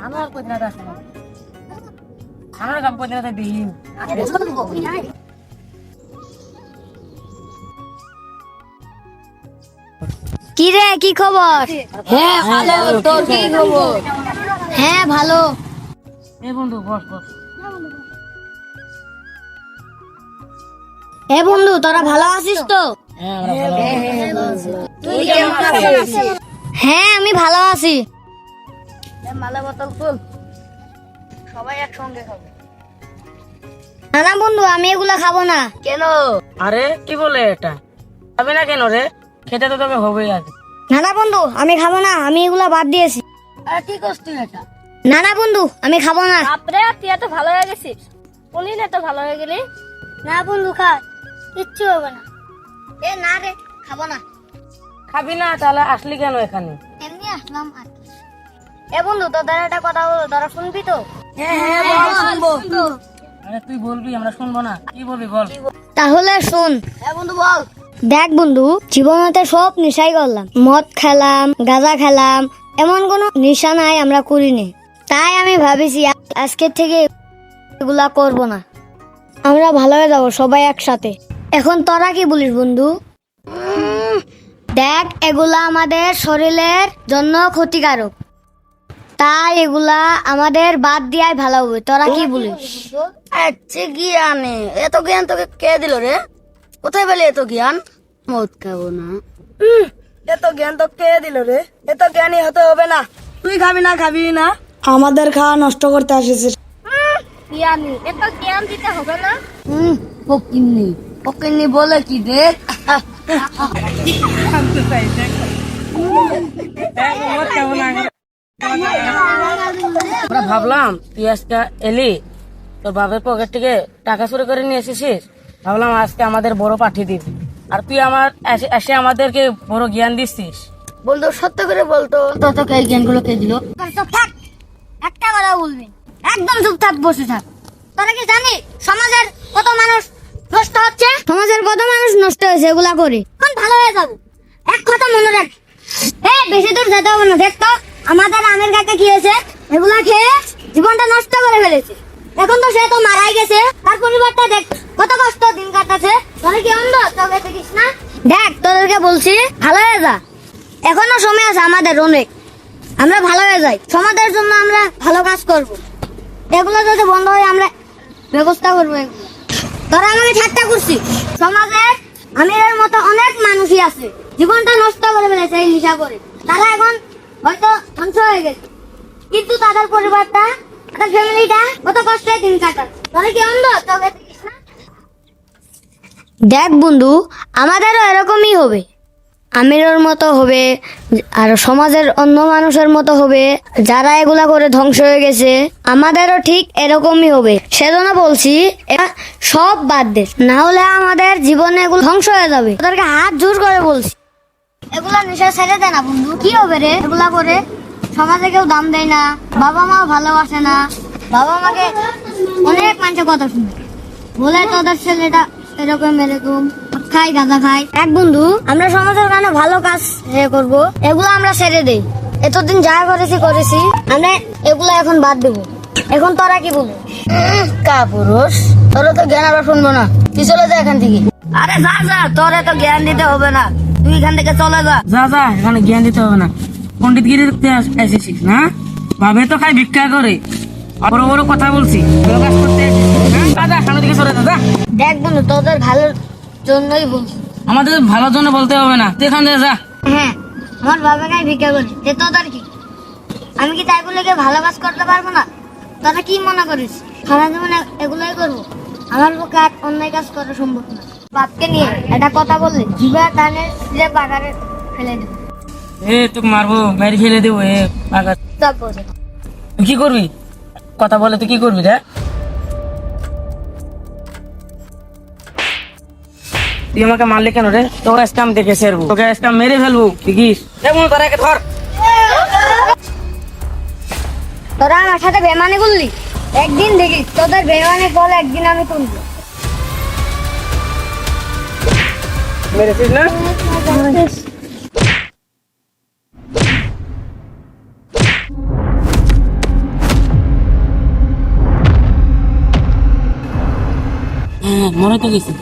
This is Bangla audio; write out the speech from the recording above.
আমার কই না আছে আমার কাম কই না দিই কি রে, কি খবর? হ্যাঁ ভালো, তোর কি খবর? হ্যাঁ ভালো। এ বন্ধু বস বস। এ বন্ধু, তোরা ভালো আছিস তো? হ্যাঁ আমরা ভালো আছি। তুই কেমন আছিস? হ্যাঁ আমি ভালো আছি। মালা বোতল ফুল, সবাই একসঙ্গে খাবো। না না বন্ধু, আমি এগুলা খাবো না। কেন? আরে কি বলে এটা? খাবে না কেন রে? খেতে তো তোকে হবেই আজ। না না বন্ধু, আমি খাবো না, আমি এগুলা বাদ দিয়েছি। আর কি করছিস তুই এটা? না না বন্ধু, আমি খাবো না। বাপরে, তুই এত ভালো হয়ে গেছিস। বলি না তো ভালো হয়ে গেলি। না বন্ধু খা, কিচ্ছু হবে না। এ না রে, খাবো না। খাবি না তাহলে আসলি কেন এখানে? এমনি আসলাম আর কি। এ বন্ধু, তোদের একটা কথা বলো, তোরা শুনবি তো? হ্যাঁ শুনবো। আরে তুই বলবি, আমরা শুনবো না? কি বলবি বল। তাহলে শোন। হ্যাঁ বন্ধু বল। দেখ বন্ধু, জীবনেতে সব নেশাই করলাম, মদ খেলাম, গাঁজা খেলাম, এমন কোনো নেশা নাই আমরা করিনি। তাই আমি ভাবিছি আজকে থেকে এগুলা করব না, আমরা ভালো হয়ে যাবো সবাই একসাথে। এখন তোরা কি বলিস বন্ধু? দেখ, এগুলা আমাদের শরীরের জন্য ক্ষতিকারক, তাই এগুলা আমাদের বাদ দিয়াই ভালো হবে। তোরা কি বলিস? আচ্ছা জ্ঞানে, এত জ্ঞান তোকে কে দিল রে? কোথায় পেলি এত জ্ঞান? মদ খাবো না। এত জ্ঞান তো কে দিল রে? এত জ্ঞানী হতে হবে না। তুই খাবি না। আমাদের খাওয়া নষ্ট করতে আসিস। জ্ঞানী, এত জ্ঞান দিতে হবে না। ফকিন্নি ফকিন্নি বলে কি রে? আমরা ভাবলাম তুই আজকে এলি, তোর বাপের পকেট থেকে টাকা চুরি করে নিয়ে এসেছিস। ভাবলাম আজকে আমাদের বড় পাঠিয়ে দিবি, আর তুই আমার এসে আমাদেরকে বড় জ্ঞান দিচ্ছিস। বলতো সত্য করে বলতো, তোকে এই জ্ঞানগুলো কে দিল? চুপ থাক, একটা কথা বলবি, একদম চুপ থাক, বসে থাক। তোরা কি জানিস সমাজের কত মানুষ নষ্ট হচ্ছে? সমাজের কত মানুষ নষ্ট হয়েছে এগুলা করে। এখন ভালো হয়ে যাবো, এক কথা মনে রাখ। বেশি দূর যেতে হবে না। দেখ তো আমাদের আমের গাছে কি হয়েছে, এগুলা খেয়ে জীবনটা নষ্ট করে ফেলেছে। এখন তো সে তো মারাই গেছে, তার পরিবারটা দেখ কত কষ্ট দিন কাটাচ্ছে। তোরা কি অন্ধ? তোকে দেখিস না? দেখ, তোদেরকে বলছি ভালো হয়ে যা, এখনো সময় আছে আমাদের অনেক। আমরা ভালো হয়ে যাই, সমাজের জন্য আমরা ভালো কাজ করব। এগুলো যদি বন্ধ হয় আমরা ব্যবস্থা করবো। এগুলো তোরা আমাকে ঠাট্টা করছিস। সমাজে আমিরের মতো অনেক মানুষই আছে, জীবনটা নষ্ট করে ফেলেছে এই নেশা করে। তারা এখন হয়তো ধ্বংস হয়ে গেছে, কিন্তু তাদের পরিবারটা, তাদের ফ্যামিলিটা কত কষ্টে দিন কাটায়। তোরা কি অন্ধ? তোকে দেখিস না? দেখ বন্ধু, আমাদেরও এরকমই হবে, আমিরের মতো হবে, আর সমাজের অন্য মানুষের মতো হবে যারা এগুলা করে ধ্বংস হয়ে গেছে। আমাদেরও ঠিক এরকমই হবে। সেজন্য বলছি এটা সব বাদ দে, না হলে আমাদের জীবনে এগুলো ধ্বংস হয়ে যাবে। ওদেরকে হাত জোর করে বলছি, এগুলা নেশা ছেড়ে দে না বন্ধু। কি হবে রে এগুলা করে? সমাজে কেউ দাম দেয় না, বাবা মা ভালোবাসে না, বাবা মাকে অনেক মানুষের কথা শুনে বলে তোদের ছেলেটা এরকম এরকম খাই, গাঁজা খাই। এক বন্ধু, আমরা সমাজের কারণে ভালো কাজ করব, এগুলো আমরা ছেড়ে দেই। এতদিন যা করেছি আমরা এগুলো এখন বাদ দেব। এখন তোরা কি বলবি? কাপুরুষ, তোরা তো জ্ঞান আমরা শুনবো না। তুই চলে যা এখান থেকে। আরে যা যা, তোর এত জ্ঞান দিতে হবে না। তুই এখান থেকে চলে যা। যা যা, এখানে জ্ঞান দিতে হবে না। পণ্ডিতগিরি এসেছিস না? ভাবে তো খাই ভিক্ষা করে, বড় বড় কথা বলছি, ভালো কাজ করতে এসেছিস না? যা যা, সামনে দিকে সরে যা। দেখ বন্ধু, তোদের ভালোর জন্যই বলছি। আমাদের ভালোর জন্য বলতে হবে না, তুই এখান থেকে যা। হ্যাঁ, আমার বাবা গায়ে ভিক্ষা করে, এ তোদের কি? আমি কি তাই বলে কি ভালো কাজ করতে পারবো না? তোরা কি মনে করিস সারা জীবনে এগুলোই করবো? আমার পক্ষে আর অন্যায় কাজ করা সম্ভব না। বাপকে নিয়ে একটা কথা বললে জিভা টানে সিলে বাগারে ফেলে দেবো। তোকে মারবো, মেরে ফেলে দেবো। তুই কি করবি? কথা বলে তুই কি করবি রে? তুই আমাকে মারলি কেন রে? তোকে আজকে আমি দেখে সেরবো, তোকে আজকে আমি মেরে ফেলবো, দেখিস। তোরা একে ধর। তোরা আমার সাথে বেমানি করলি, একদিন দেখিস তোদের বেমানি ফল একদিন আমি তুলবো। মেরেছিস না? হ্যাঁ মনে তো গেছি